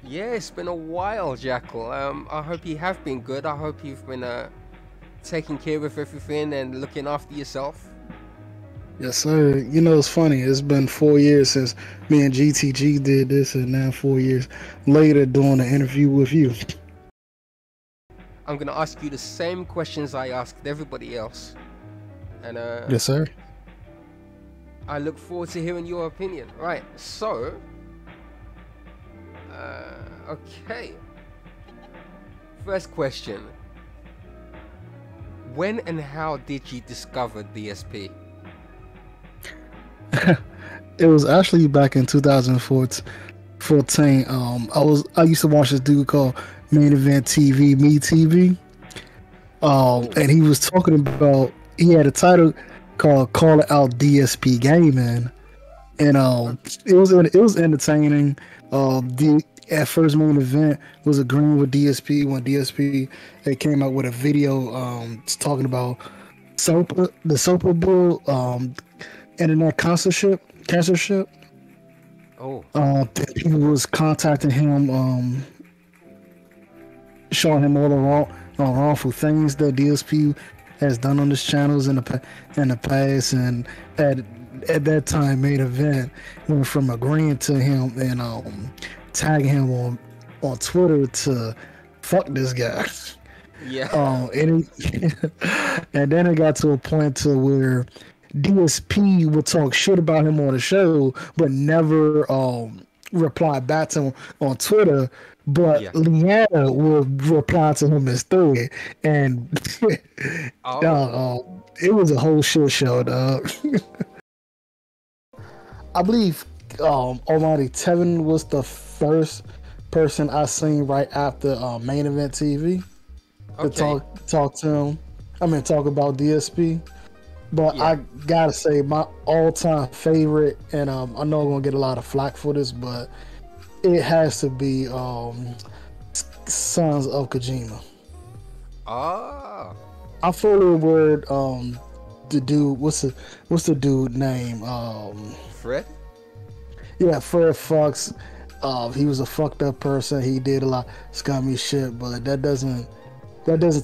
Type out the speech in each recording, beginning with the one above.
Yeah, it's been a while, Jackal. I hope you have been good. I hope you've been taking care of everything and looking after yourself. Yes, sir. You know, it's funny. It's been 4 years since me and GTG did this, and now 4 years later doing an interview with you. I'm gonna ask you the same questions I asked everybody else, and Yes, sir. I look forward to hearing your opinion. Right, so, okay. First question. When and how did you discover DSP? It was actually back in 2014. I used to watch this dude called Main Event TV, Me TV. Oh, And he was talking about he had a title called "Call It Out DSP Gaming," and it was entertaining. The at first Main Event was agreeing with DSP when DSP they came out with a video talking about the Super Bowl internet censorship. oh, People was contacting him, showing him all the wrongful things that DSP has done on his channels in the past, and at that time, Main Event went from agreeing to him and tagging him on Twitter to fuck this guy. yeah. And then it got to a point to where DSP would talk shit about him on the show, but never reply back to him on Twitter. But Yeah. Leanna would reply to him instead, and Oh, it was a whole shit show, dog. I believe Almighty Tevin was the first person I seen right after Main Event TV to okay. talk to him. I mean, talk about DSP. But Yeah. I gotta say, my all-time favorite, and I know I'm gonna get a lot of flack for this, but it has to be Sons of Kojima. Ah, I fully word the dude. What's the dude name? Fred? Yeah, Fred Fox. He was a fucked up person. He did a lot of scummy shit, but that doesn't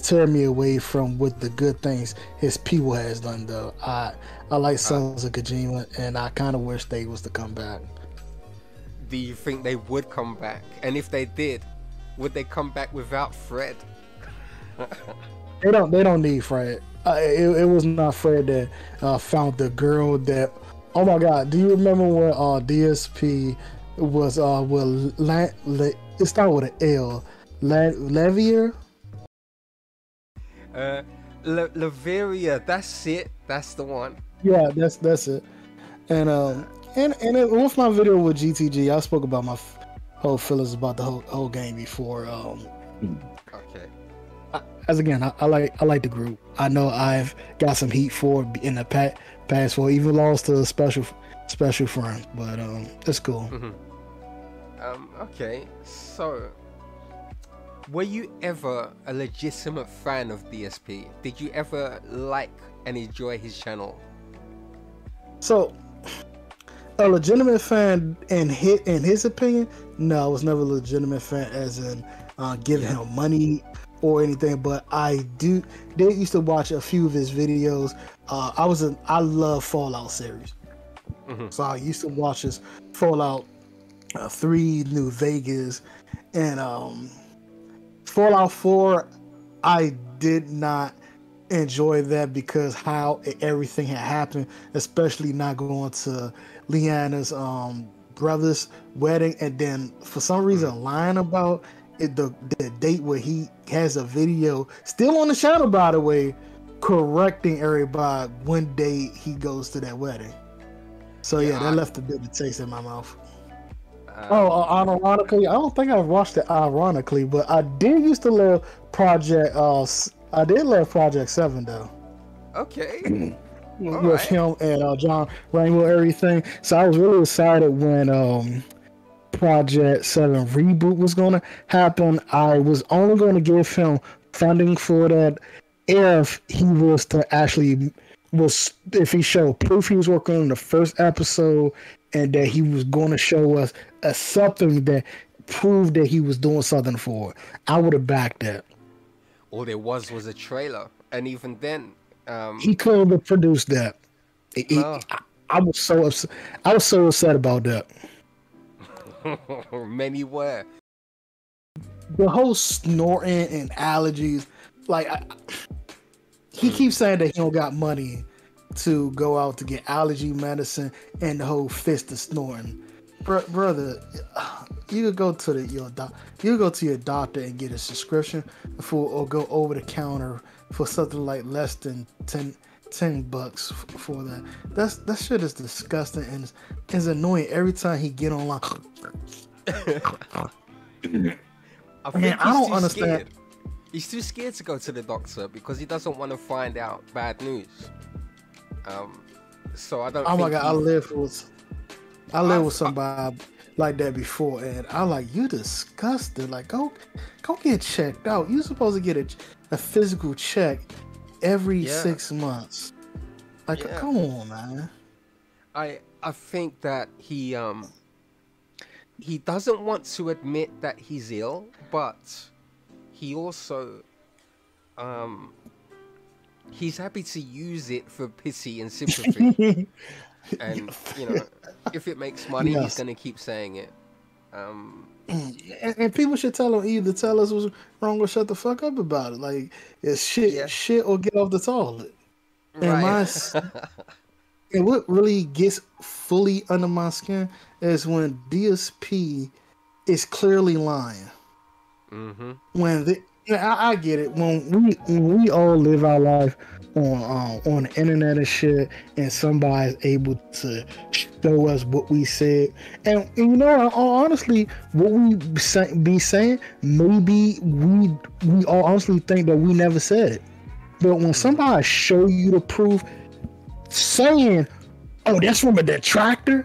tear me away from what the good things his people has done. Though I like Uh, Sons of Kojima, and I kind of wish they was to come back. do you think they would come back? And if they did, would they come back without Fred? They don't need Fred. It was not Fred that found the girl that. Oh my God! Do you remember when DSP was it started with an L, Levier? Laveria, that's it. That's the one. Yeah, that's it. And with my video with GTG, I spoke about my whole feelings about the whole game before. Okay. As again, I like the group. I know I've got some heat for it in the past for even lost to a special friend, but it's cool. Mhm. Okay. So, were you ever a legitimate fan of DSP? Did you ever like and enjoy his channel? So, a legitimate fan in his opinion, no, I was never a legitimate fan as in giving Yeah. him money or anything. But I did used to watch a few of his videos. I love Fallout series, Mhm. so I used to watch his Fallout 3, New Vegas, and Fallout 4. I did not enjoy that because how everything had happened, especially not going to Leanna's brother's wedding, and then for some reason lying about it, the date where he has a video still on the channel, by the way, correcting everybody when day he goes to that wedding. So yeah, that Yeah. left a bit of taste in my mouth. I, Oh, ironically, I don't think I've watched it ironically, but I did used to love Project. I did love Project 7 though, okay. All with right. him and John Rainbow, everything. So I was really excited when Project 7 reboot was going to happen. I was only going to give him funding for that if he was to actually if he showed proof he was working on the first episode and that he was going to show us something that proved that he was doing something for it, I would have backed that. All there was a trailer, and even then, He couldn't have produced that. no. I was so upset. I was so upset about that. Many were. The whole snorting and allergies, like he keeps saying that he don't got money to go out to get allergy medicine and the whole fist of snorting. Brother, you could go to your doctor and get a subscription or go over the counter for something like less than $10 for that. That shit is disgusting and it's annoying every time he get online. I don't understand. He's too scared to go to the doctor because he doesn't want to find out bad news. So I don't. Oh my god, I lived with somebody like that before, and I'm like, you disgusting. Like, go get checked out. You're supposed to get a physical check every 6 months. Like, come on, man. I think that he doesn't want to admit that he's ill, but he also he's happy to use it for pity and sympathy. And if it makes money, he's gonna keep saying it. And people should tell him, either tell us what's wrong or shut the fuck up about it. Like, it's shit or get off the toilet. Right. And what really gets fully under my skin is when DSP is clearly lying. Mm-hmm. I get it. When we all live our life on the internet and shit, and somebody's able to show us what we said, and honestly, what we be saying, maybe we all honestly think that we never said it. But when somebody show you the proof, saying, "Oh, that's from a detractor,"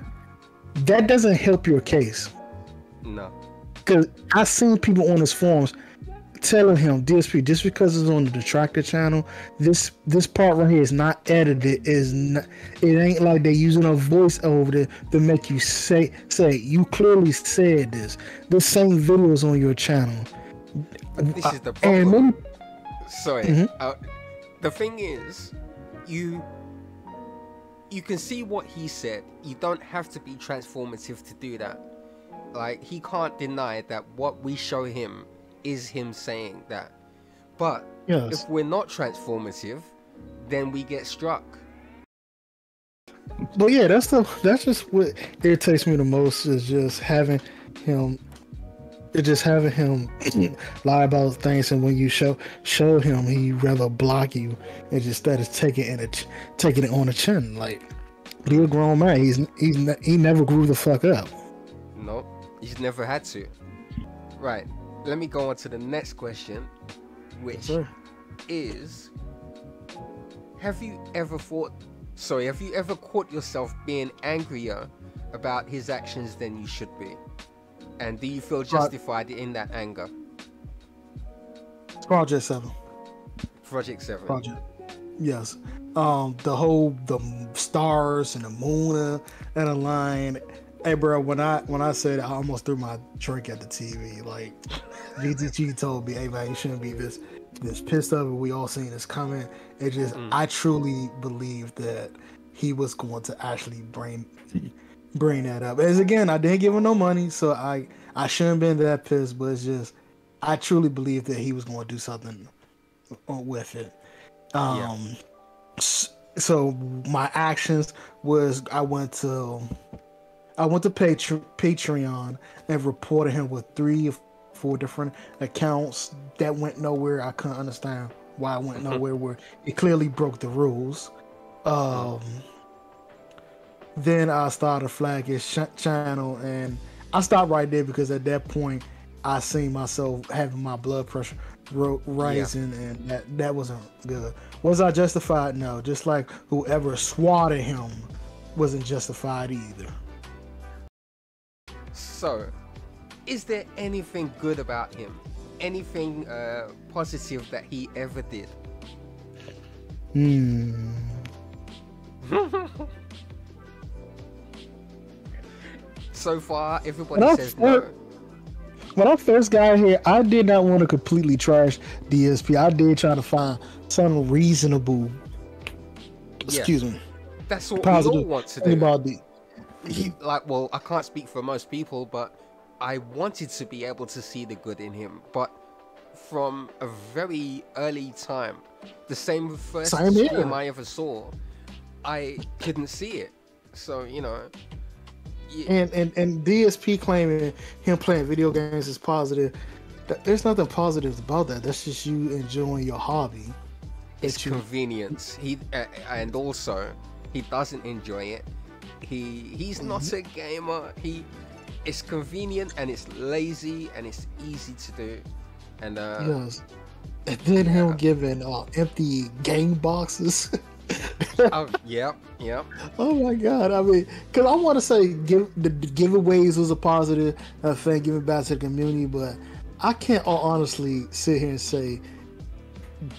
that doesn't help your case. No, because I've seen people on his forums telling him, DSP, just because it's on the detractor channel, this part right here is not edited. It ain't like they're using a voice over it to make you say you clearly said this. The same videos on your channel. This is the problem. The thing is, you can see what he said. You don't have to be transformative to do that. Like, he can't deny that what we show him is him saying that. But if we're not transformative, then we get struck. But yeah, that's just what irritates me the most, is just having him lie about things, and when you show him, he rather block you and just instead of taking it on the chin. Like, you're a grown man. He never grew the fuck up. Nope, he's never had to. Right. Let me go on to the next question, which is, have you ever caught yourself being angrier about his actions than you should be? And do you feel justified in that anger? Project 7. Yes. The stars and the moon and the line. Hey, bro, when I said I almost threw my drink at the TV, like, GTG told me, hey, man, you shouldn't be this pissed off. We all seen this coming. It just, I truly believe that he was going to actually bring that up. As again, I didn't give him no money, so I shouldn't have been that pissed, but it's just, I truly believe that he was going to do something with it. So my actions was, I went to Patreon and reported him with 3 or 4 different accounts that went nowhere. I couldn't understand why it went nowhere, where it clearly broke the rules. Then I started to flag his channel, and I stopped right there because at that point I seen myself having my blood pressure rising, and that wasn't good. Was I justified? No. Just like whoever swatted him wasn't justified either. So, is there anything good about him? Anything positive that he ever did? So far, everybody says no. when I first got here, I did not want to completely trash DSP. I did try to find some reasonable, excuse me, that's what positive we all want to thing do. about the. Like, well, I can't speak for most people, but I wanted to be able to see the good in him. But from a very early time, the first Same here. stream I ever saw, I couldn't see it. So, you know. And DSP claiming him playing video games is positive. There's nothing positive about that. That's just you enjoying your hobby. It's convenience. And also he doesn't enjoy it. He's not a gamer. It's convenient and it's lazy and it's easy to do. And yes. And then him giving empty game boxes. Oh, yep. Oh my god! I mean, because I want to say the giveaways was a positive thing, giving back to the community, but I can't honestly sit here and say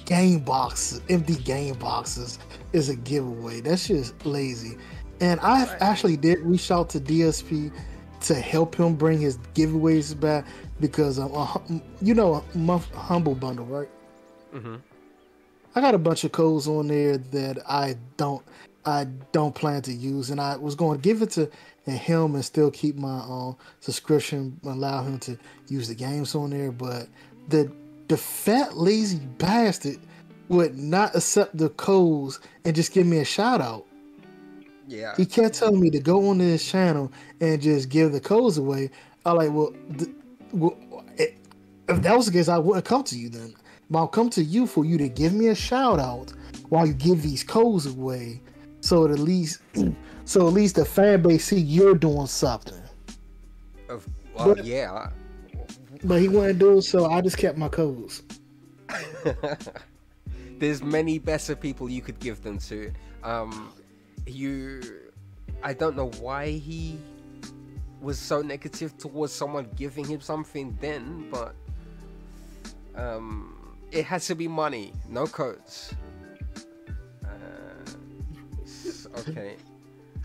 empty game boxes is a giveaway. That's just lazy. And I actually did reach out to DSP to help him bring his giveaways back because you know, Humble Bundle, right? Mm-hmm. I got a bunch of codes on there that I don't plan to use, and I was going to give it to him and still keep my subscription, allow him to use the games on there. But the fat lazy bastard would not accept the codes and just give me a shout out. Yeah, he kept telling me to go on this channel and just give the codes away. I'm like, well, if that was the case, I wouldn't come to you then. But I'll come to you for you to give me a shout out while you give these codes away, so at least the fan base see you're doing something. Well, yeah. But he wouldn't do it, so I just kept my codes. There's many better people you could give them to. I don't know why he was so negative towards someone giving him something then, but it had to be money, no codes. Okay.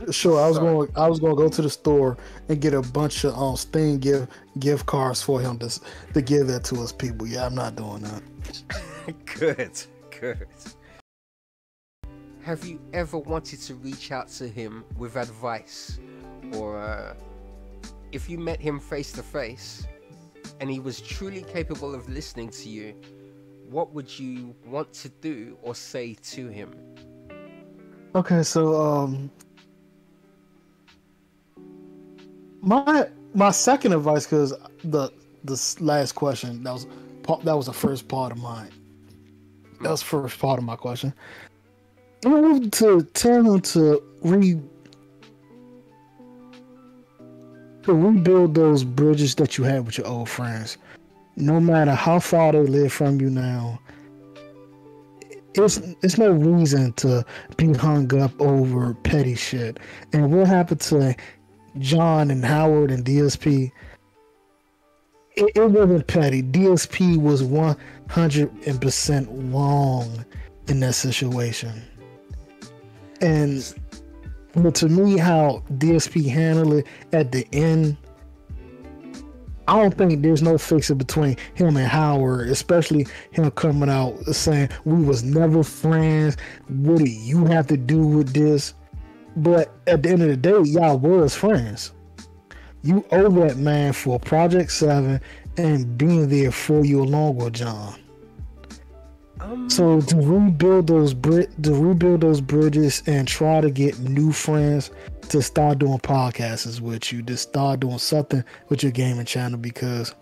Sure, I was going to go to the store and get a bunch of Steam gift cards for him to give that to us people. Yeah, I'm not doing that. Good. Have you ever wanted to reach out to him with advice, or if you met him face to face and he was truly capable of listening to you, what would you want to do or say to him? Okay, so my second advice, because the last question that was the first part of mine. That was the first part of my question. I want to tell him to rebuild those bridges that you had with your old friends. No matter how far they live from you now, it's no reason to be hung up over petty shit. And what happened to John and Howard and DSP? It wasn't petty. DSP was 100% wrong in that situation. But to me, how DSP handled it at the end, I don't think there's no fixing between him and Howard, especially him coming out saying we was never friends. What do you have to do with this? But at the end of the day, y'all was friends. You owe that man for Project 7 and being there for you along with John. So to rebuild those bridges and try to get new friends to start doing podcasts with you, to start doing something with your gaming channel, because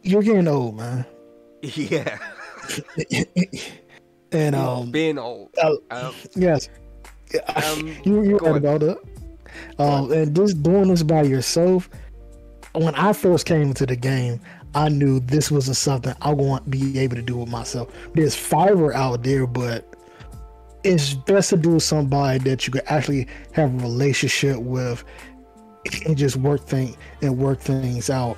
you're getting old, man. Yeah. And being old. Yes. You're right about that. And just doing this by yourself. When I first came into the game, I knew this wasn't something I want to be able to do with myself. There's Fiverr out there, but it's best to do with somebody that you could actually have a relationship with and just work things out.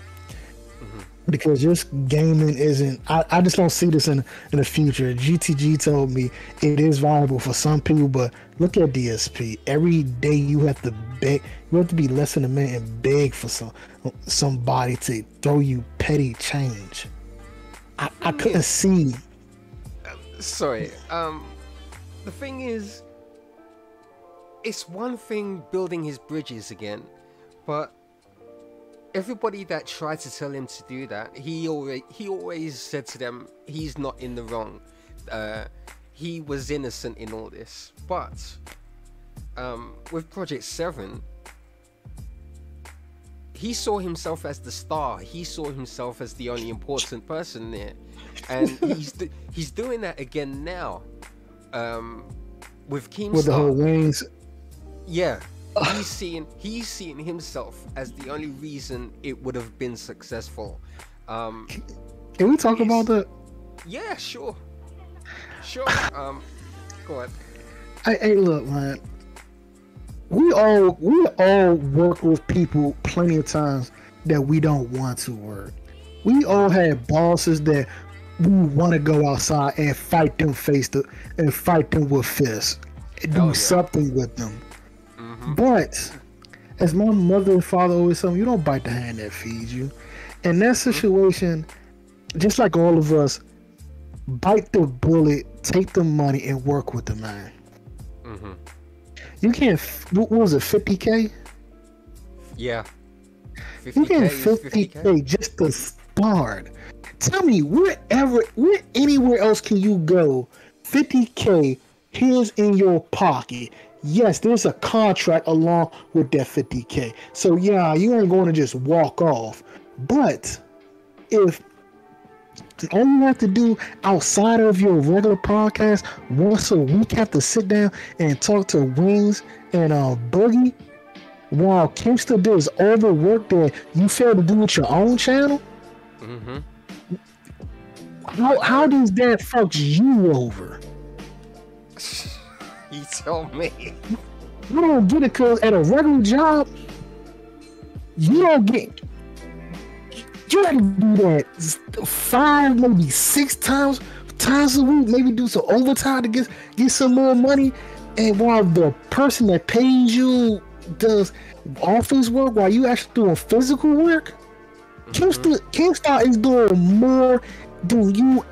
because just gaming isn't. I just don't see this in the future. GTG told me it is viable for some people, but look at DSP. Every day you have to beg. You have to be less than a minute and beg for somebody to throw you petty change. I couldn't see. Sorry. The thing is, it's one thing building his bridges again, but everybody that tried to tell him to do that, he always said to them, he's not in the wrong. He was innocent in all this. But with Project 7, he saw himself as the star. He saw himself as the only important person there, and he's doing that again now. With Keemstar. With the whole wings. Yeah. He's seeing himself as the only reason it would have been successful. Can we talk about that? Yeah, sure. Go on. Hey, look, man. We all work with people plenty of times that we don't want to work. We all had bosses that we want to go outside and fight them and fight them with fists and do something with them. But as my mother and father always tell me, you don't bite the hand that feeds you. In that situation, just like all of us, bite the bullet, take the money, and work with the man. You can't. What was it? 50K? Yeah. 50K you get 50K just to start. Tell me, where anywhere else can you go? 50K, here's in your pocket. Yes, there's a contract along with that 50K. So yeah, you ain't going to just walk off. But if all you have to do outside of your regular podcast once a week, have to sit down and talk to Wings and Boogie, while Kimster does all the work that you fail to do with your own channel. How does that fuck you over? You tell me. You don't get it, because at a regular job, you don't get. You gotta do that 5, maybe 6 times a week. Maybe do some overtime to get some more money. And while the person that pays you does office work, while you actually doing physical work, Kingstar is doing more than you,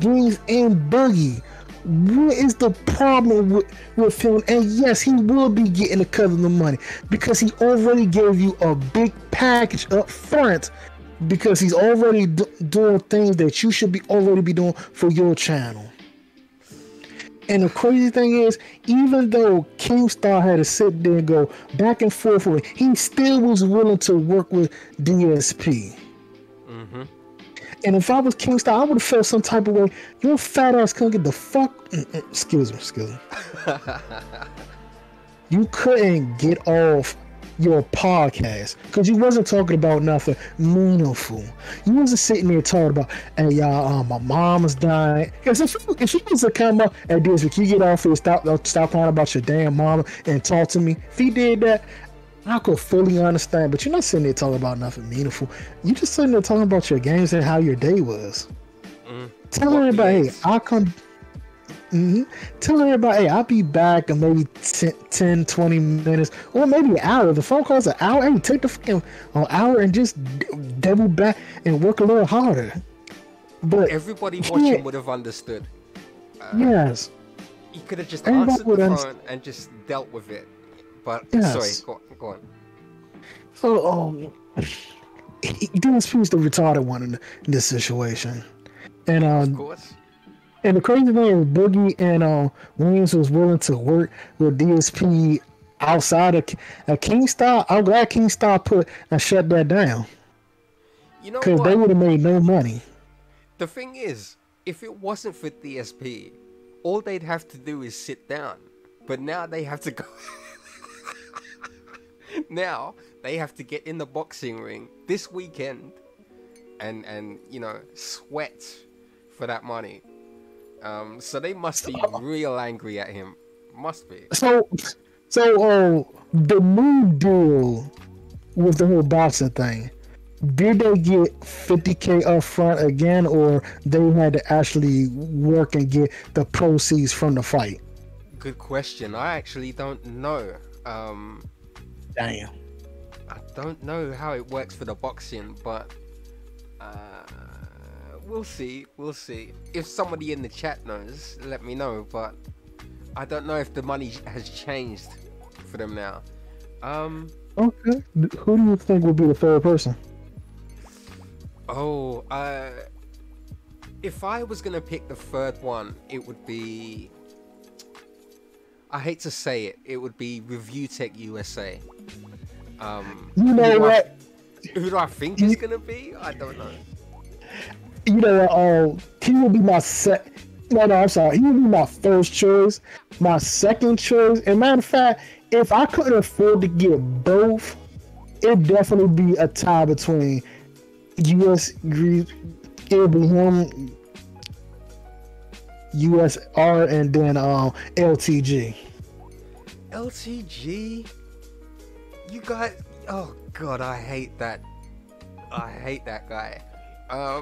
Wings and Boogie. What is the problem with him? And yes, he will be getting a cut of the money because he already gave you a big package up front, because he's already doing things that you should already be doing for your channel. And the crazy thing is, even though Kingstar had to sit there and go back and forth with it, he still was willing to work with DSP. And if I was Kingstar, I would have felt some type of way. Your fat ass couldn't get the fuck. Excuse me. You couldn't get off your podcast because you wasn't talking about nothing meaningful. You wasn't sitting there talking about, hey y'all, my mom is dying. Because if you was to come up and do this, can you get off here, stop talking about your damn mama and talk to me? If he did that, I could fully understand, but you're not sitting there talking about nothing meaningful. You're just sitting there talking about your games and how your day was. Tell everybody, hey, I'll come. Tell everybody, hey, I'll be back in maybe 10, 20 minutes, or maybe an hour. The phone call's an hour. Hey, take the fucking hour and just double back and work a little harder. But everybody watching would have understood. Yes. He could have just answered the phone and just dealt with it. But sorry, go on. So, DSP is the retarded one in this situation, and of course. And the crazy thing is, Boogie and Williams was willing to work with DSP outside of Kingstar. I'm glad Kingstar shut that down. You know, because they would have made no money. The thing is, if it wasn't for DSP, all they'd have to do is sit down. But now they have to go. Now they have to get in the boxing ring this weekend and sweat for that money. So they must be real angry at him. Must be. So the new deal with the whole boxing thing, did they get 50K up front again, or they had to actually work and get the proceeds from the fight? Good question. I actually don't know. Damn. I don't know how it works for the boxing, but we'll see. We'll see. If somebody in the chat knows, let me know. But I don't know if the money has changed for them now. Okay. Who do you think would be the third person? Oh, if I was gonna pick the third one, it would be. I hate to say it, it would be Review Tech USA. You know what? Who do I think is gonna be? I don't know. You know what? He would be my No, I'm sorry. He would be my first choice. My second choice. And matter of fact, if I couldn't afford to get both, it'd definitely be a tie between it'll be him, USR, and then LTG. LTG? You got... Oh god, I hate that. I hate that guy.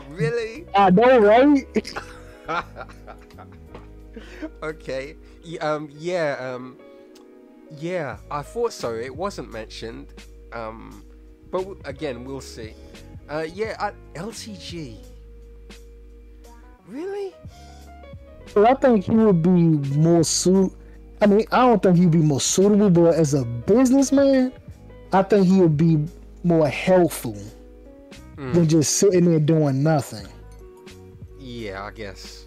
Really? I know, right? Okay. Yeah, I thought so. It wasn't mentioned. But again, we'll see. LTG. Really? But I think he would be more I mean, I don't think he'd be more suitable, but as a businessman, I think he would be more helpful than just sitting there doing nothing. Yeah, I guess.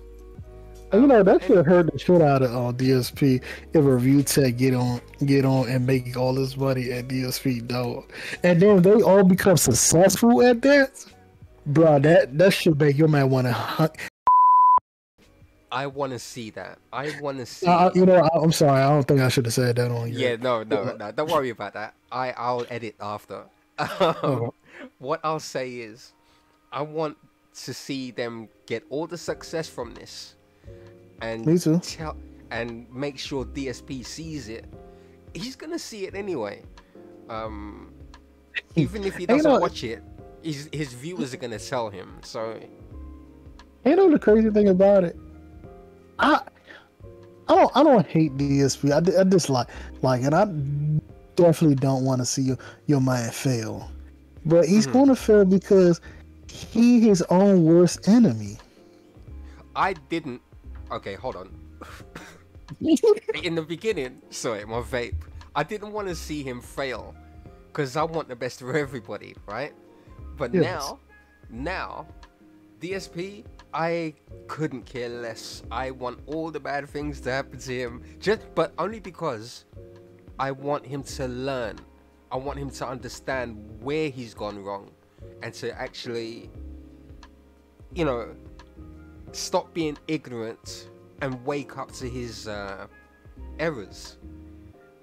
And, you know, that should hurt the shit out of DSP if Review Tech get on and make all this money at DSP, dog. And then they all become successful at that. Bro, that should make your man want to. I want to see that. I want to see. You know, I'm sorry. I don't think I should have said that on you. Yeah, no. Don't worry about that. I'll edit after. What I'll say is, I want to see them get all the success from this, and me too. And make sure DSP sees it. He's gonna see it anyway. Even if he doesn't watch it, his viewers are gonna tell him. So, you know the crazy thing about it, I don't hate DSP. I just like and I definitely don't want to see your man fail. But he's gonna fail because he his own worst enemy. I didn't. Okay, hold on. In the beginning, sorry, my vape. I didn't want to see him fail because I want the best for everybody, right? But yes. now, DSP, I couldn't care less. I want all the bad things to happen to him, but only because I want him to learn. I want him to understand where he's gone wrong, and to actually, you know, stop being ignorant and wake up to his errors.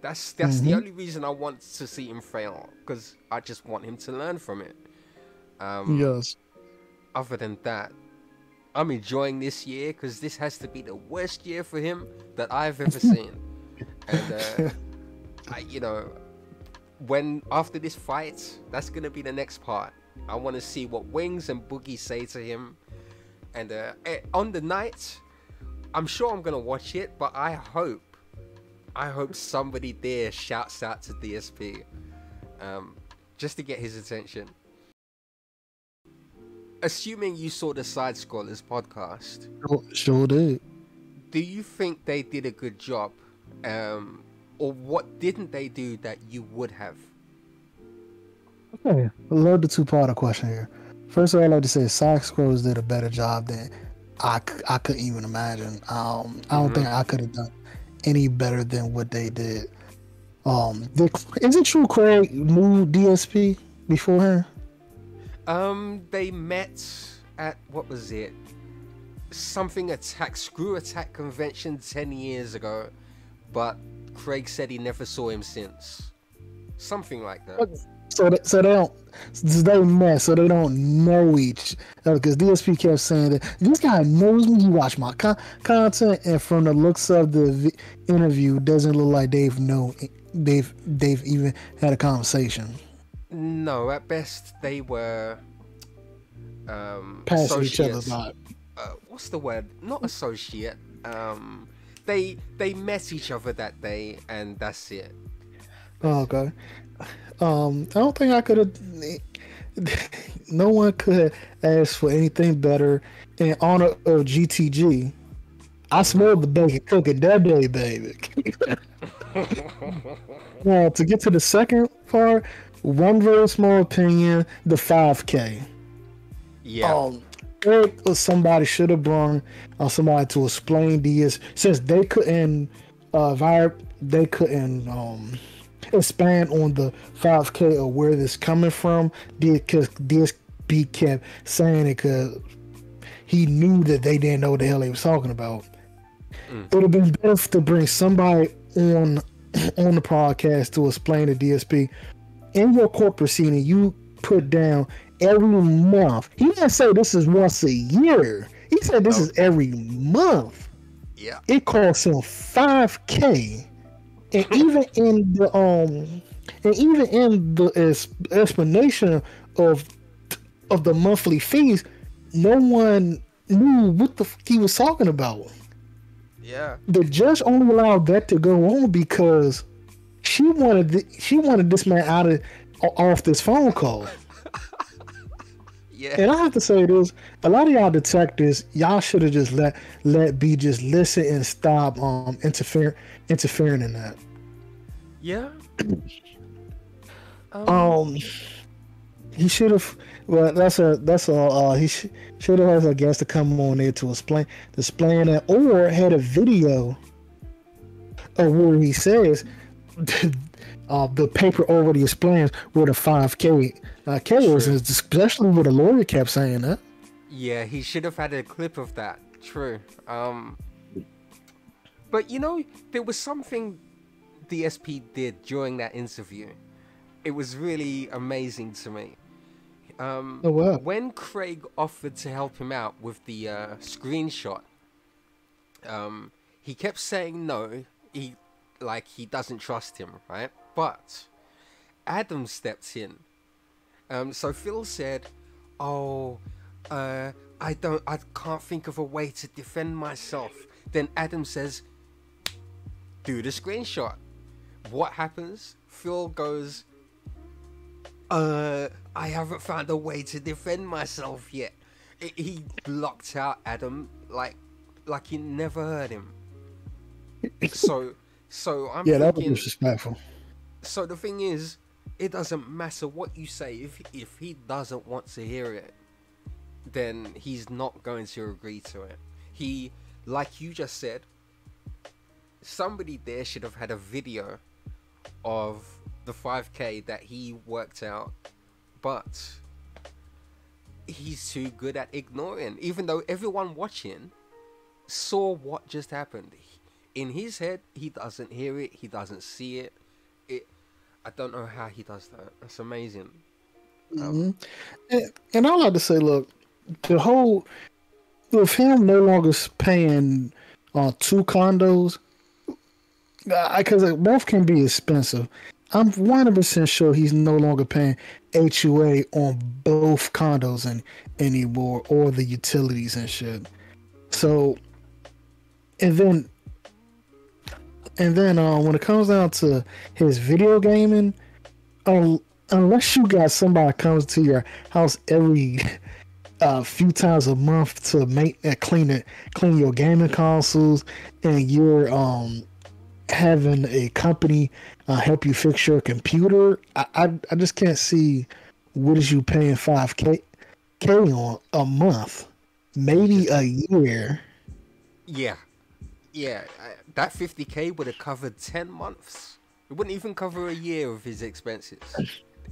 That's the only reason I want to see him fail, because I just want him to learn from it. Yes. Other than that, I'm enjoying this year because this has to be the worst year for him that I've ever seen. And you know, after this fight, that's gonna be the next part. I want to see what Wings and Boogie say to him. And on the night, I'm sure I'm gonna watch it, but I hope somebody there shouts out to DSP, just to get his attention. Assuming you saw the Side Scrollers podcast, sure did. Do you think they did a good job, or what didn't they do that you would have? Okay, I love the two-part question here. First of all, I'd like to say Side Scrollers did a better job than I couldn't even imagine. I don't think I could have done any better than what they did. Is it true Craig moved DSP beforehand? They met at, what was it? Screw Attack convention 10 years ago, but Craig said he never saw him since. Something like that. So they met, so they don't know each other, because DSP kept saying that this guy knows me, he watched my content, and from the looks of the interview, doesn't look like they've even had a conversation. No, at best they were Passing each other's associates. vibe. What's the word? Not associate. They met each other that day, and that's it. Oh, okay. I don't think I could have. No one could ask for anything better in honor of GTG. I smelled the bacon cooking that day, baby. Now, to get to the second part, one very small opinion, the 5K. Yeah. Or somebody should have brought somebody to explain these, since they couldn't expand on the 5K or where this coming from, because DSP kept saying it because he knew that they didn't know what the hell they was talking about. It would have been better to bring somebody on the podcast to explain to DSP. In your court proceeding, you put down every month. He didn't say this is once a year. He said this is every month. Yeah. It costs him $5K. And even in the explanation of the monthly fees, no one knew what the he was talking about. Yeah. The judge only allowed that to go on because she wanted this man off this phone call. Yeah. And I have to say this: a lot of y'all detectives, y'all should have just let B just listen and stop interfering in that. Yeah. He should have. Well, that's all. He should have had a guest to come on there to explain that, or had a video of where he says the paper already explains where the 5K is, especially where the lawyer kept saying that. Yeah, he should have had a clip of that. True. But you know, there was something DSP did during that interview. It was really amazing to me. Oh, wow. When Craig offered to help him out with the screenshot, he kept saying no. He doesn't trust him, right? But Adam stepped in. So Phil said, "Oh, I can't think of a way to defend myself." Then Adam says, "Do the screenshot." What happens? Phil goes, I haven't found a way to defend myself yet. He blocked out Adam like he never heard him. So I'm yeah, thinking, that was disrespectful. So the thing is, it doesn't matter what you say. If he doesn't want to hear it, then he's not going to agree to it. He, like you just said, somebody there should have had a video of the 5K that he worked out, but he's too good at ignoring, even though everyone watching saw what just happened. In his head, he doesn't hear it, he doesn't see it. I don't know how he does that. That's amazing. And I like to say, look, the whole with him no longer paying 2 condos, because both can be expensive. I'm 100% sure he's no longer paying HUA on both condos anymore, or the utilities and shit. So, and then when it comes down to his video gaming, unless you got somebody comes to your house every few times a month to make clean your gaming consoles, and you're having a company help you fix your computer, I just can't see what is you paying $5K on a month, maybe a year. Yeah, that $50K would have covered 10 months. It wouldn't even cover a year of his expenses.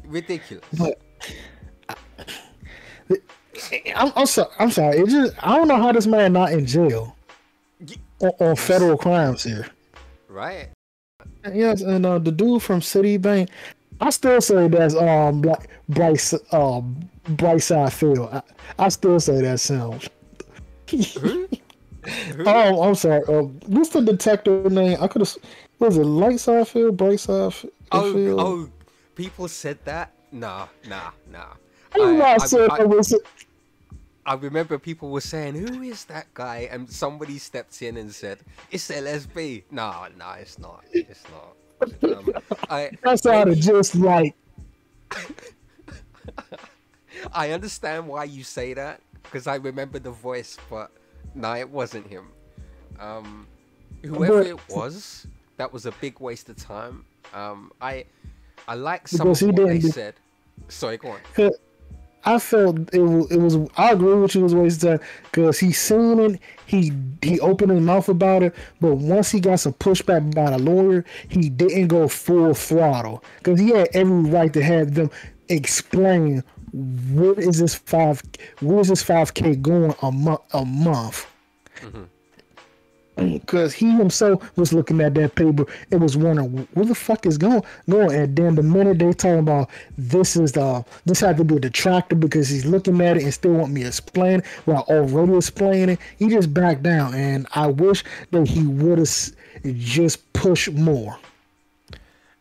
Ridiculous. But I'm sorry. It just, I don't know how this man not in jail on federal crimes here. Right. Yes, and the dude from Citibank, I still say that's Brightside Field. I still say that sounds. Who? Oh, I'm sorry. What's the detective name? Was it Lightside Field, Brightside Field? Oh, people said that. Nah, nah, nah. I'm not saying I was. I remember people were saying, "Who is that guy?" And somebody stepped in and said, "It's LSB." No, no, it's not. It's not. I That's how to maybe just like. I understand why you say that because I remember the voice, but no, it wasn't him. Whoever But it was, that was a big waste of time. I like some because of he what they didn't. said. Sorry, go on. I felt it was. I agree with you. It was a waste of time because he seen it. He opened his mouth about it, but once he got some pushback by the lawyer, he didn't go full throttle because he had every right to have them explain what is this where is this 5K going a month. Mm-hmm. Because he himself was looking at that paper and was wondering where the fuck is going. And then the minute they talking about this had to be a detractor because he's looking at it and still want me to explain while already explaining, he just backed down. And I wish that he would have just pushed more.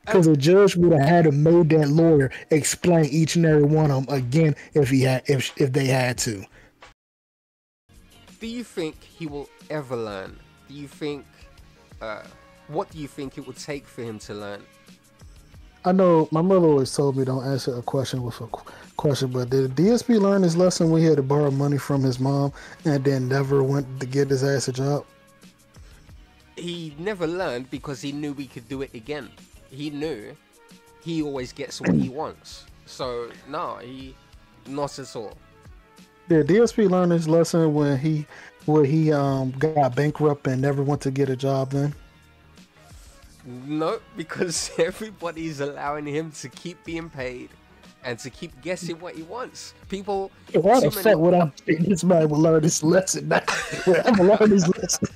Because the judge would have had to made that lawyer explain each and every one of them again if they had to. Do you think he will ever learn? Do you think, what do you think it would take for him to learn? I know my mother always told me don't answer a question with a question, but did DSP learn his lesson when he had to borrow money from his mom and then never went to get his ass a job? He never learned because he knew we could do it again. He knew he always gets what he wants. So, no, not at all. Did DSP learn his lesson when he got bankrupt and never went to get a job then? No, because everybody's allowing him to keep being paid and to keep guessing what he wants. People. Why the fuck would I think this man will learn this lesson? I'm gonna learn this lesson.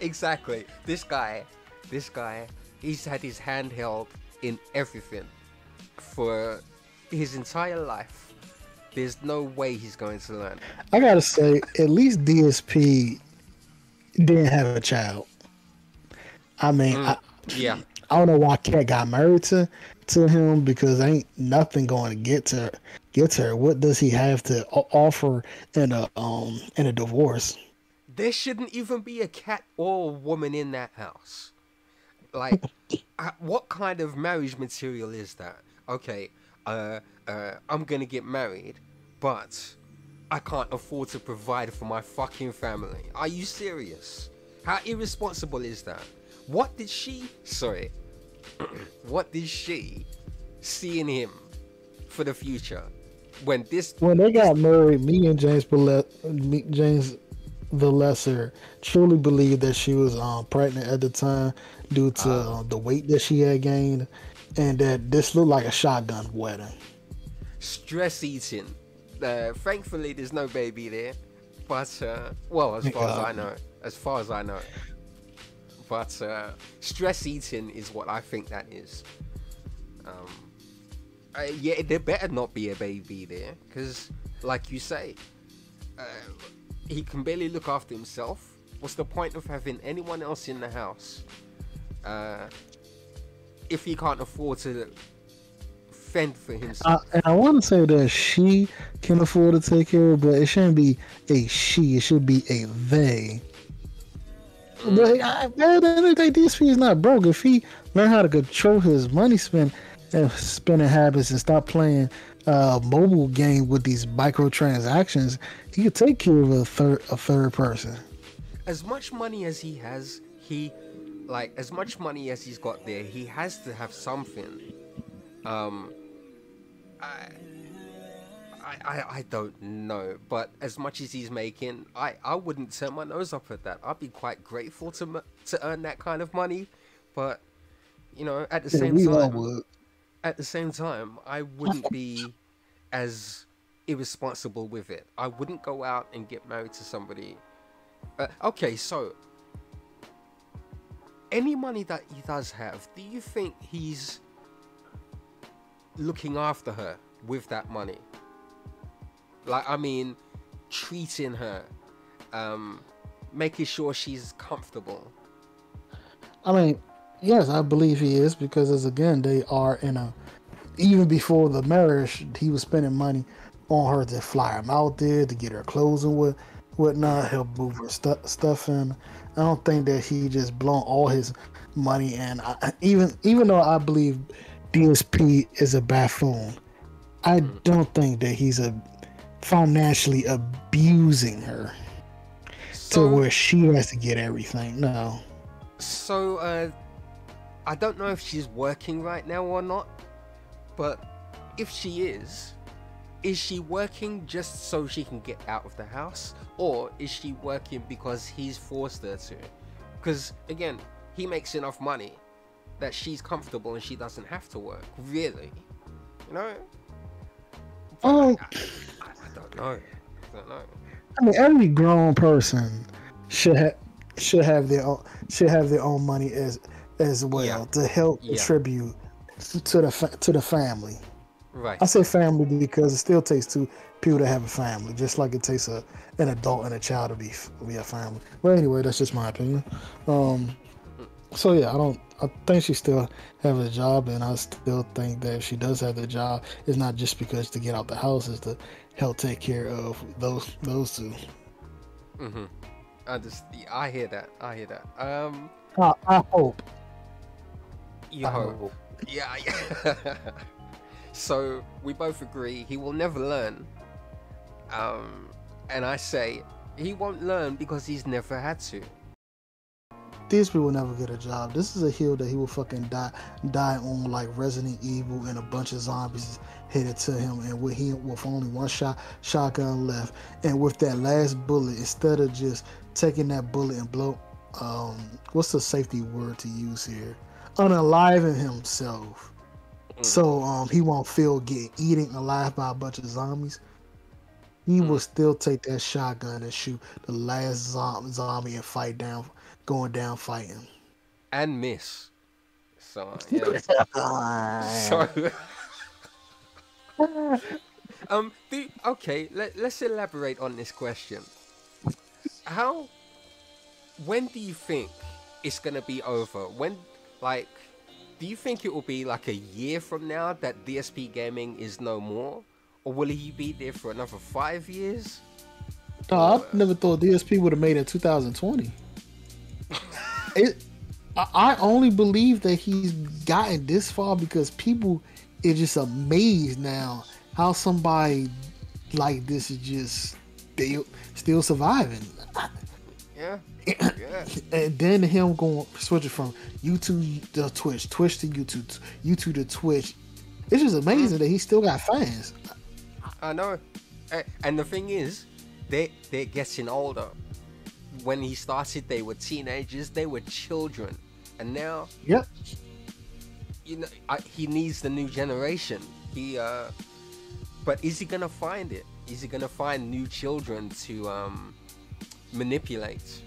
Exactly. This guy, he's had his hand held in everything for his entire life. There's no way he's going to learn. I gotta say, at least DSP didn't have a child. I mean, yeah. I don't know why Kat got married to him because ain't nothing going to get to her. What does he have to offer in a divorce? There shouldn't even be a cat or a woman in that house. Like, what kind of marriage material is that? Okay, I'm gonna get married, but I can't afford to provide for my fucking family. Are you serious? How irresponsible is that? What did she see in him for the future? When they got married, me and James the Lesser truly believed that she was pregnant at the time due to the weight that she had gained, and that this looked like a shotgun wedding. Stress eating. Thankfully, there's no baby there, but well, as far as I know. But stress eating is what I think that is. Yeah, there better not be a baby there, because, like you say, he can barely look after himself. What's the point of having anyone else in the house if he can't afford to fend for himself? And I want to say that she can afford to take care of, but it shouldn't be a she. It should be a they. But at the end of the day, DSP is not broke. If he learn how to control his money spending habits and stop playing mobile game with these microtransactions, he could take care of a third person. As much money as he has, as much money as he's got there, he has to have something. I don't know, but as much as he's making, I wouldn't turn my nose up at that. I'd be quite grateful to earn that kind of money, but at the same time, I wouldn't be as irresponsible with it. I wouldn't go out and get married to somebody. Okay, so any money that he does have, do you think he's looking after her with that money? Like, I mean, treating her, making sure she's comfortable. I mean, Yes, I believe he is because, as again, they are in a. Even before the marriage, he was spending money on her to fly him out there to get her clothes and whatnot, help move her stuff in. I don't think that he just blown all his money, and even though I believe DSP is a buffoon, I don't think that he's financially abusing her to where she has to get everything. No. So, I don't know if she's working right now or not, but if she is she working just so she can get out of the house, or is she working because he's forced her to? Because again, he makes enough money that she's comfortable and she doesn't have to work, really, you know? I don't know. I mean, every grown person should have their own money as well to help contribute to the family. Right. I say family because it still takes two people to have a family, just like it takes an adult and a child to be a family. Well, anyway, that's just my opinion. So yeah, I think she still have a job, and I still think that if she does have the job, it's not just because to get out the house, it's to help take care of those two. I hear that. I hope. You hope. Yeah. So we both agree he will never learn. And I say he won't learn because he's never had to. These people will never get a job. This is a hill that he will fucking die on, like Resident Evil, and a bunch of zombies headed to him, and with only one shotgun left, and with that last bullet, instead of just taking that bullet and blow, what's the safety word to use here? Unaliving himself, so he won't feel get eaten alive by a bunch of zombies. He will still take that shotgun and shoot the last zombie and going down fighting. And miss. So, yeah. Okay, let's elaborate on this question. When do you think it's gonna be over? Do you think it will be like a year from now that DSP Gaming is no more? Or will he be there for another 5 years? No, I never thought DSP would have made it 2020. I only believe that he's gotten this far because people are just amazed now how somebody like this is just still surviving. Yeah. And then him switching from YouTube to Twitch, Twitch to YouTube, YouTube to Twitch. It's just amazing that he still got fans. I know. And the thing is, they're getting older. When he started, they were teenagers, they were children. And now, yep. You know, he needs the new generation. But is he gonna find it? Is he gonna find new children to manipulate?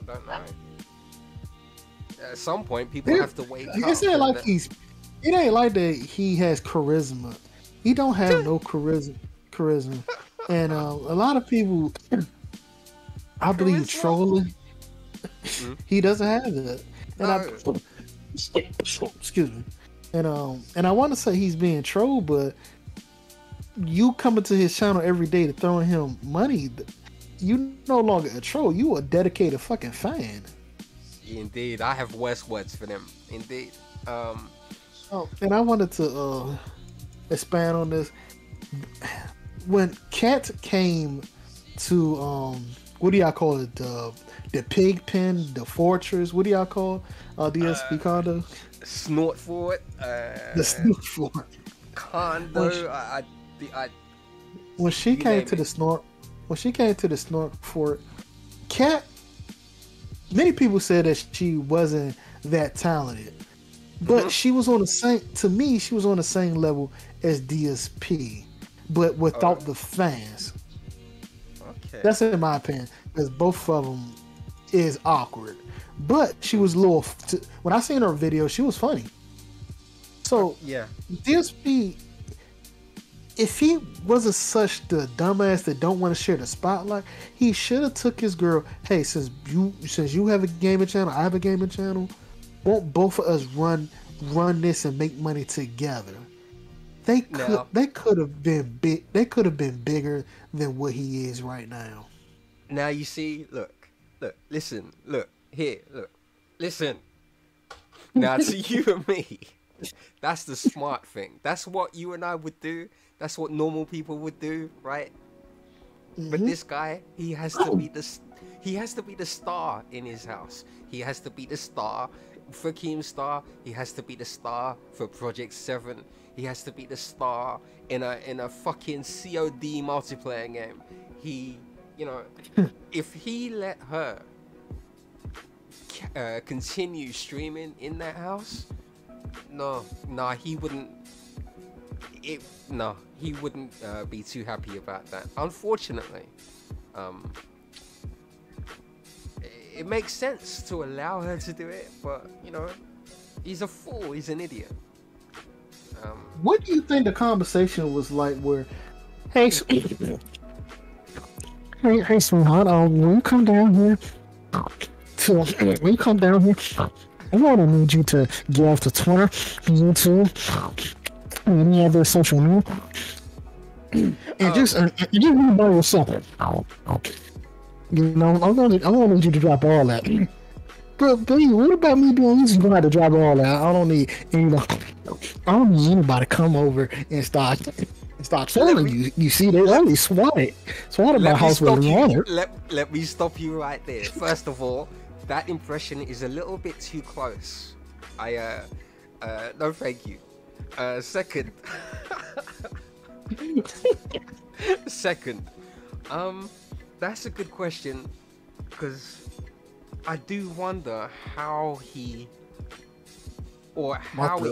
I don't know. At some point, people have to wake up. It ain't like that he has charisma. He don't have no charisma. And a lot of people, I believe, trolling. He doesn't have that. And excuse me. And I want to say he's being trolled, but you coming to his channel every day to throwing him money, you no longer a troll. You a dedicated fucking fan. Indeed, I have worse words for them. Indeed. And I wanted to expand on this. When Cat came to what do y'all call it? The pig pen, the fortress. What do y'all call DSP condo? Snort fort. The snort fort. Condo. When she came to the snort fort, Cat. Many people said that she wasn't that talented, but she was on the same. To me, she was on the same level as DSP, but without the fans. Okay. That's in my opinion, because both of them is awkward. But she was a little. When I seen her video, she was funny. So yeah, DSP, if he wasn't such the dumbass that don't want to share the spotlight, he should have took his girl. Hey, since you have a gaming channel, I have a gaming channel. Won't both of us run this and make money together? They could have been big. They could have been bigger than what he is right now. Now you see, look, listen, look, listen. Now to you and me, that's the smart thing. That's what you and I would do. That's what normal people would do, right? Mm-hmm. But this guy, he has to be the star in his house. He has to be the star for Keemstar. He has to be the star for Project 7. He has to be the star in a fucking COD multiplayer game. He, you know, if he let her continue streaming in that house, he wouldn't. He wouldn't be too happy about that. Unfortunately, it makes sense to allow her to do it, but you know, he's a fool. He's an idiot. What do you think the conversation was like? Where, hey, sweetheart, when you come down here, I'm gonna need you to get off the Twitter, YouTube, and any other social media, and just be by yourself. You know, I'm gonna need you to drop all that. But what about me being easy? You're gonna have to drop all that. I don't need anybody to come over and start trolling you. You see, they only swatted my house with water. Let me stop you right there. First of all, that impression is a little bit too close. No, thank you. Second, that's a good question, because I do wonder how it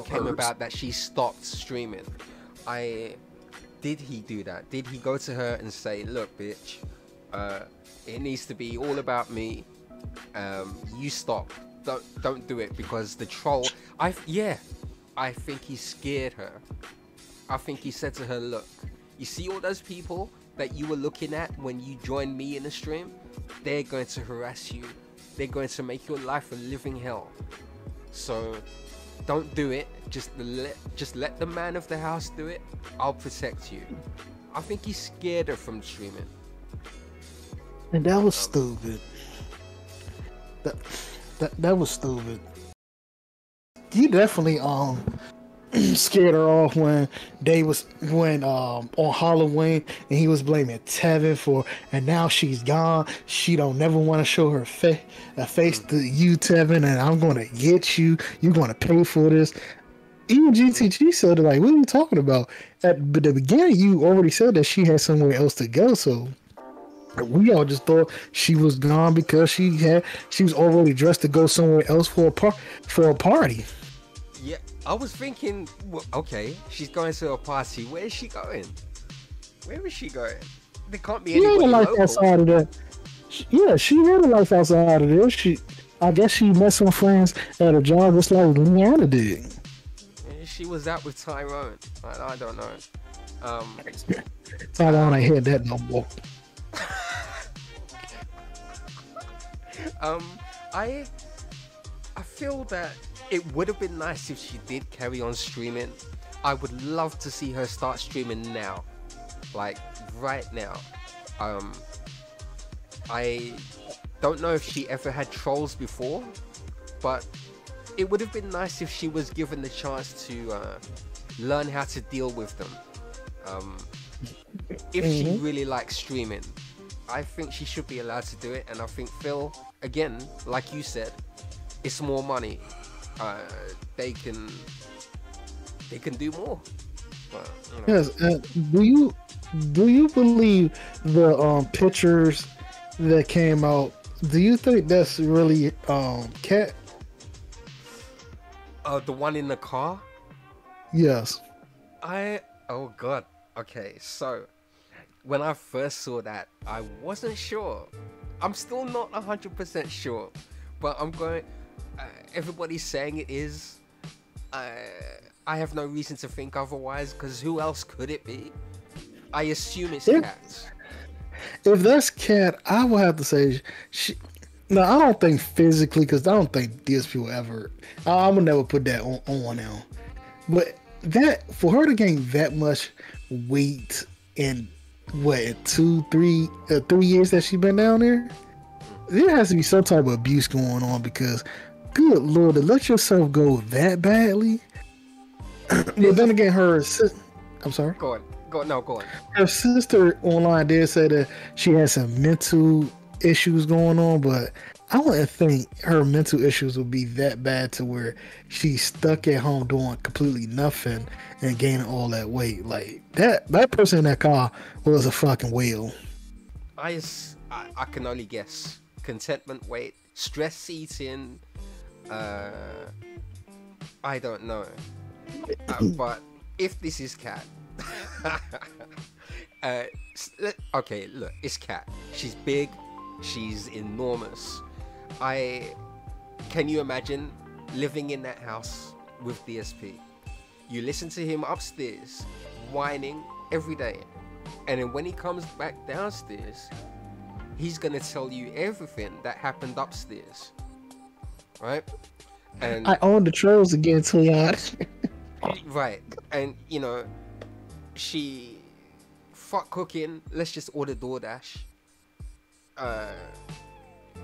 came about that she stopped streaming. Did he do that? Did he go to her and say, look, bitch, it needs to be all about me. You stop. Don't do it, because the troll. I think he scared her. I think he said to her, look, you see all those people that you were looking at when you joined me in the stream? They're going to harass you. They're going to make your life a living hell. So don't do it. Just let the man of the house do it. I'll protect you. I think he scared her from streaming. And that was stupid. That was stupid. You definitely scared her off when on Halloween, and he was blaming Tevin for, and now she's gone. She don't never want to show her face to you, Tevin, and I'm gonna get you. You're gonna pay for this. Even GTG said, like, what are you talking about? At the beginning, you already said that she had somewhere else to go, so we all just thought she was gone because she was already dressed to go somewhere else for a party. Yeah, I was thinking, well, okay, she's going to a party. Where is she going? Where is she going? There can't be anybody local. Outside of that. Yeah, she had a life outside of there. I guess she met some friends at a job just like Leanna did. She was out with Tyrone. I don't know. Tyrone ain't heard that no more. I feel that it would have been nice if she did carry on streaming. I would love to see her start streaming now, like right now. I don't know if she ever had trolls before, but it would have been nice if she was given the chance to learn how to deal with them. If she really likes streaming, I think she should be allowed to do it. And I think Phil, again, like you said, it's more money. They can do more. But, you know. Yes. Do you believe the pictures that came out? Do you think that's really Cat? The one in the car? Yes. Oh god. Okay, so when I first saw that, I wasn't sure. I'm still not 100% sure, but I'm going. Everybody's saying it is. I have no reason to think otherwise, because who else could it be? I assume it's If cats. if that's cat, I will have to say she. No, I don't think physically, because I don't think these people ever. I would never put that on them. But that for her to gain that much weight in what 3 years that she been down there, there has to be some type of abuse going on because, good lord, to let yourself go that badly. But There's then a again, I'm sorry. Go on. Go no. Go on. Her sister online did say that she had some mental issues going on, but I wouldn't think her mental issues would be that bad to where she's stuck at home doing completely nothing and gaining all that weight. Like that person in that car was a fucking whale. I can only guess. Contentment weight, stress eating. I don't know. But if this is cat, okay, look, it's cat. She's big. She's enormous. Can you imagine living in that house with DSP? You listen to him upstairs whining every day, and then when he comes back downstairs, he's gonna tell you everything that happened upstairs, right? And I own the trolls again, to be honest. right, and you know, she fuck cooking. Let's just order DoorDash.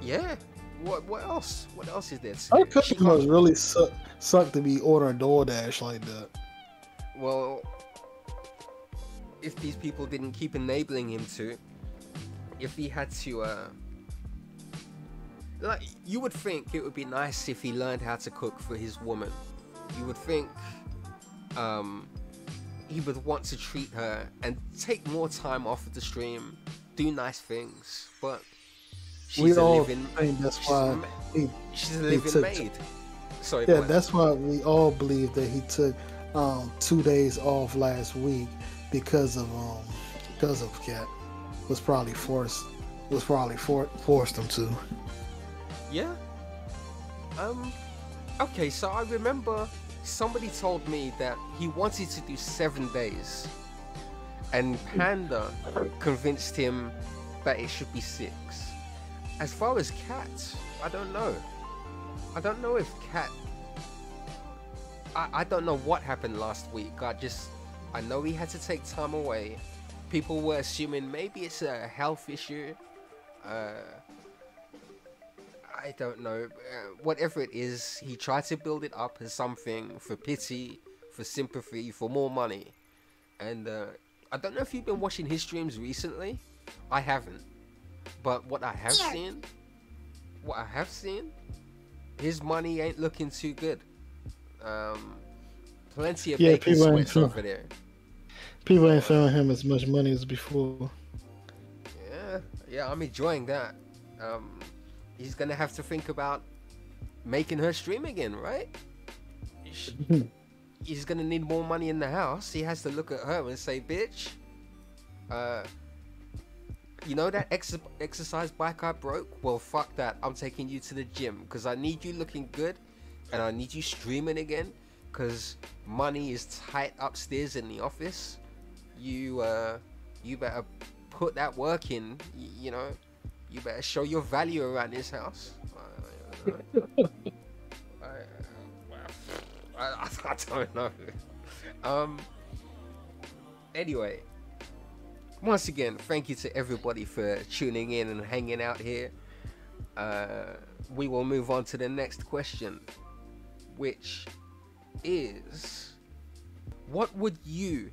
Yeah. What else? What else is there? Her cooking must really suck to be ordering DoorDash like that. Well, if these people didn't keep enabling him to, if he had to, like, you would think it would be nice if he learned how to cook for his woman. You would think, he would want to treat her and take more time off of the stream, do nice things, but she's a living maid. Sorry. Yeah, that's why we all believe that he took 2 days off last week because of Cat. Was probably forced him to. Yeah. Okay, so I remember somebody told me that he wanted to do 7 days, and Panda convinced him that it should be 6. As far as Cat, I don't know. I don't know if Cat. I don't know what happened last week. I know he had to take time away. People were assuming maybe it's a health issue. I don't know. Whatever it is, he tried to build it up as something for pity, for sympathy, for more money. And I don't know if you've been watching his streams recently. I haven't. But what I have seen, his money ain't looking too good. Plenty of bacon sweats over there. People ain't throwing him as much money as before. Yeah, I'm enjoying that. He's gonna have to think about making her stream again, right? He's gonna need more money in the house. He has to look at her and say, bitch, you know that exercise bike I broke? Well, fuck that. I'm taking you to the gym because I need you looking good and I need you streaming again because money is tight upstairs in the office. You better put that work in, you know. You better show your value around this house. I don't know. Anyway, once again, thank you to everybody for tuning in and hanging out here. We will move on to the next question, which is, what would you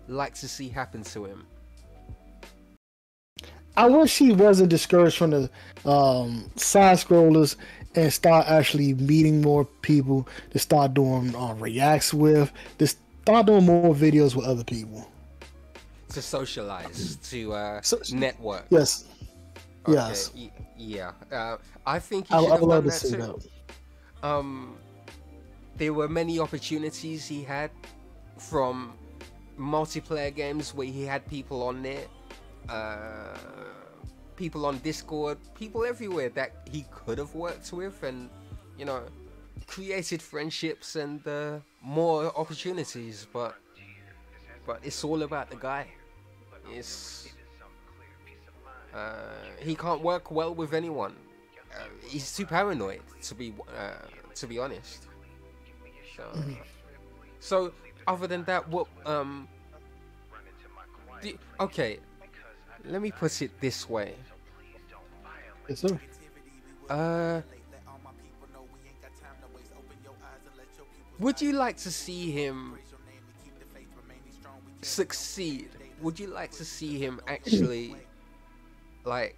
like to see happen to him? I wish he wasn't discouraged from the side scrollers and start actually meeting more people, to start doing reacts with, to start doing more videos with other people. To socialize, to network. Yes. Okay. Yes. Yeah. I think he should have done that too. That. There were many opportunities he had from multiplayer games where he had people on there. People on Discord, people everywhere that he could have worked with and, you know, created friendships and more opportunities, but it's all about the guy. It's he can't work well with anyone. He's too paranoid to be honest. So, so other than that, what okay, let me put it this way. Yes, sir. Would you like to see him succeed? Would you like to see him actually, like,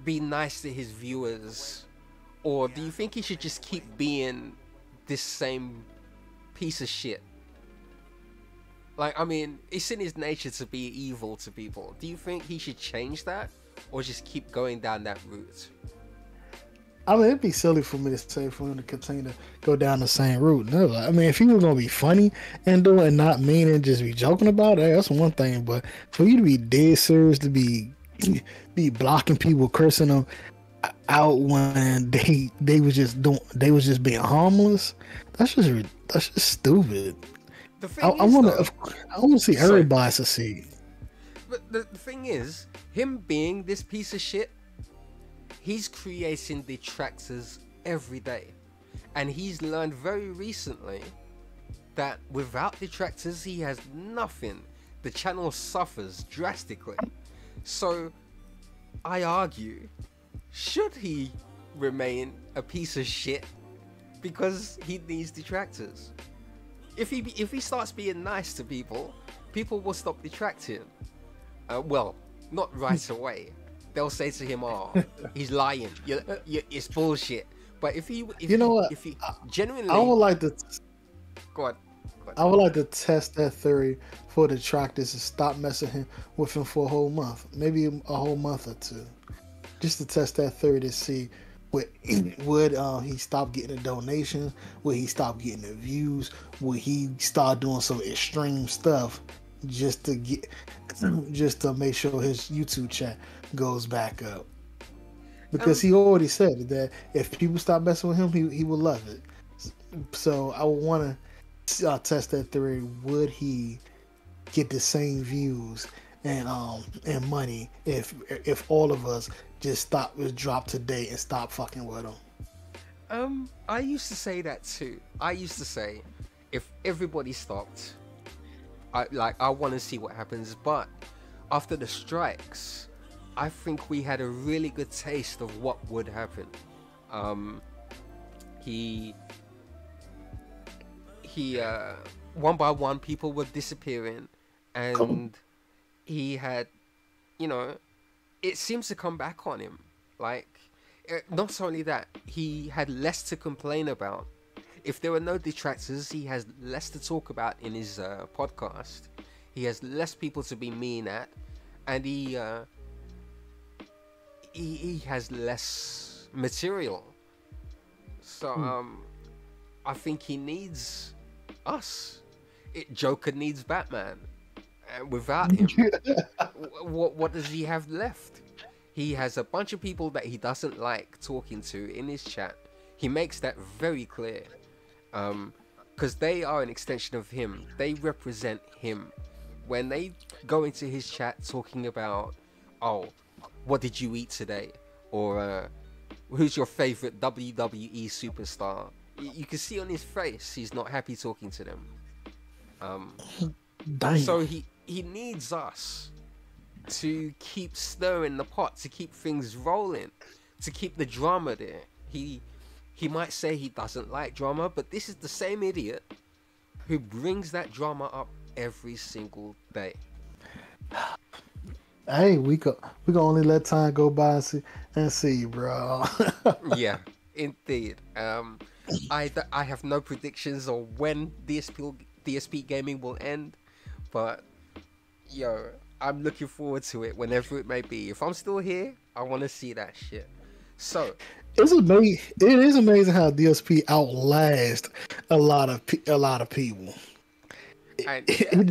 be nice to his viewers? Or do you think he should just keep being this same piece of shit? Like, I mean, it's in his nature to be evil to people. Do you think he should change that? Or just keep going down that route? I mean, it'd be silly for me to say for him to continue to go down the same route. No, I mean, if he was gonna be funny and do it and not mean and just be joking about it, that's one thing. But for you to be dead serious, to be blocking people, cursing them out when they was just being harmless, that's just stupid. The thing I want to see everybody succeed. But the thing is, him being this piece of shit, he's creating detractors every day. And he's learned very recently that without detractors, he has nothing. The channel suffers drastically. So, I argue, should he remain a piece of shit because he needs detractors? If he starts being nice to people, people will stop detracting. Well, not right away. They'll say to him, "Oh, he's lying. It's bullshit." But if he genuinely, I would like to. Go on. I would like to test that theory for the detractors and stop messing with him for a whole month, maybe a whole month or two, just to test that theory to see would he stop getting the donations, would he stop getting the views, would he start doing some extreme stuff just to make sure his YouTube chat goes back up. Because he already said that if people stop messing with him, he would love it. So I would want to test that theory. Would he get the same views and money if all of us just drop today and stop fucking with him? I used to say that too. I used to say, if everybody stopped, I want to see what happens. But after the strikes, I think we had a really good taste of what would happen. He one by one, people were disappearing, and he had, it seems to come back on him. Like, not only that, he had less to complain about. If there were no detractors, he has less to talk about in his podcast. He has less people to be mean at, and he has less material. So I think he needs us. Joker needs Batman. And without him, what does he have left? He has a bunch of people that he doesn't like talking to in his chat. He makes that very clear. Because they are an extension of him. They represent him. When they go into his chat talking about, oh, what did you eat today? Or who's your favorite WWE superstar? You can see on his face he's not happy talking to them. So he needs us to keep stirring the pot, to keep things rolling, to keep the drama there. He might say he doesn't like drama, but this is the same idiot who brings that drama up every single day. Hey, we can only let time go by and see, bro. Yeah, indeed. I have no predictions on when DSP gaming will end, but I'm looking forward to it whenever it may be. If I'm still here, I want to see that shit. So it is amazing how DSP outlasts a lot of people. It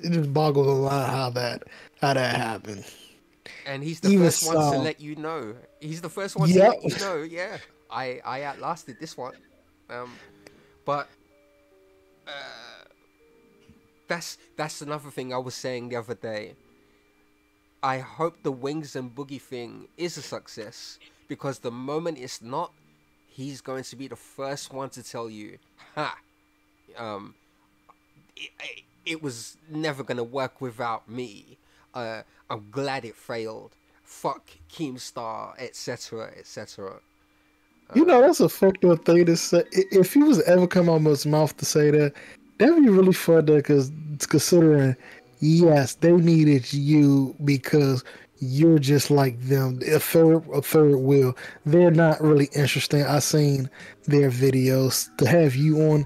just boggles the line how that happened. And he's the first one to let you know. He's the first one to let you know. Yeah, I outlasted this one. But that's another thing I was saying the other day. I hope the Wings and Boogie thing is a success, because the moment it's not, he's going to be the first one to tell you, ha, um, it was never gonna work without me. I'm glad it failed. Fuck Keemstar, etc., etc. You know, that's a fucked up thing to say. If he was to ever come out of his mouth to say that, that'd be really fucked up. Because considering, yes, they needed you because you're just like them. A third wheel. They're not really interesting. I seen their videos. To have you on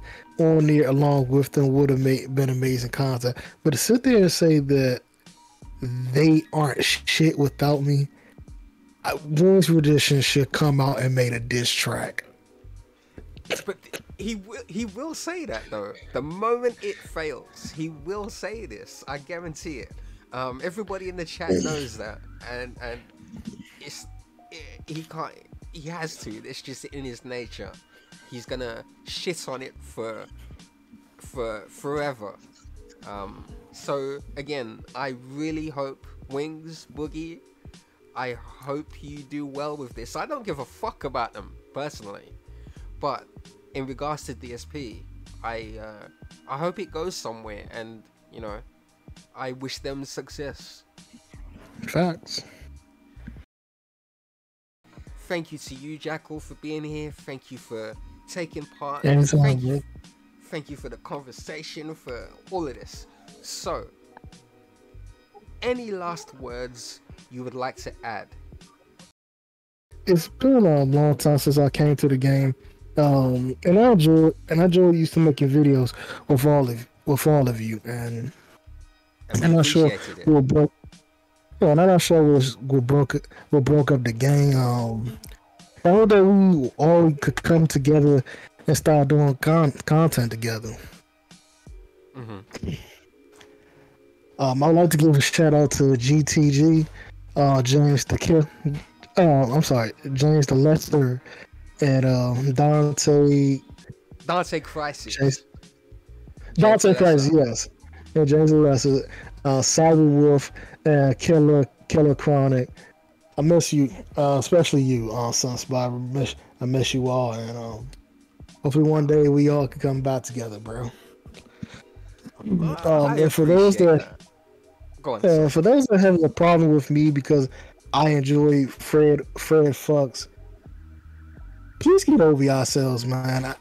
there along with them would have been amazing content. But to sit there and say that they aren't shit without me. Wings Tradition should come out and made a diss track. But he will say that though. The moment it fails, he will say this. I guarantee it. Everybody in the chat knows that, and he can't. He has to. It's just in his nature. He's gonna shit on it for forever. So again, I really hope Wings, Boogie, I hope you do well with this. I don't give a fuck about them personally, but in regards to DSP, I hope it goes somewhere, and you know, I wish them success. Facts. Thank you to you, Jackal, for being here. Thank you for taking part. Thank you for the conversation, for all of this. So, any last words you would like to add? It's been a long time since I came to the game, and I enjoy used to making videos with all of you, and I'm not sure we'll broke. Yeah, and I'm not sure we broke up the gang. I hope that we all could come together and start doing content together. Mm-hmm. I'd like to give a shout out to GTG, James the Lester, and Dante Crisis. Dante Crisis, yes. And James the Lester, Cyber Wolf, and Killer Chronic. I miss you, especially you, Sunspot. I miss you all, and hopefully one day we all can come back together, bro. And for those that have a problem with me because I enjoy Fred fucks, please get over yourselves, man.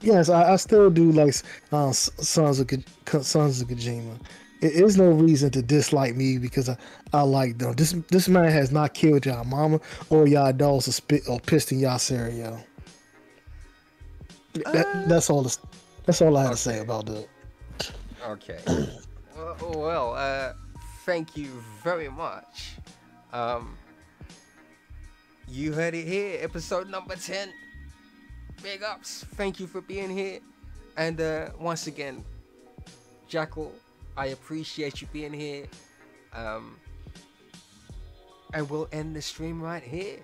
I still do like Sons of Kojima. It is no reason to dislike me because I like them. This man has not killed y'all mama or y'all dogs or pissed in y'all cereal. That's all I have to say about that. Okay. Well, thank you very much. You heard it here, episode number 10. Big ups. Thank you for being here. And once again, Jackal, I appreciate you being here. And we'll end the stream right here.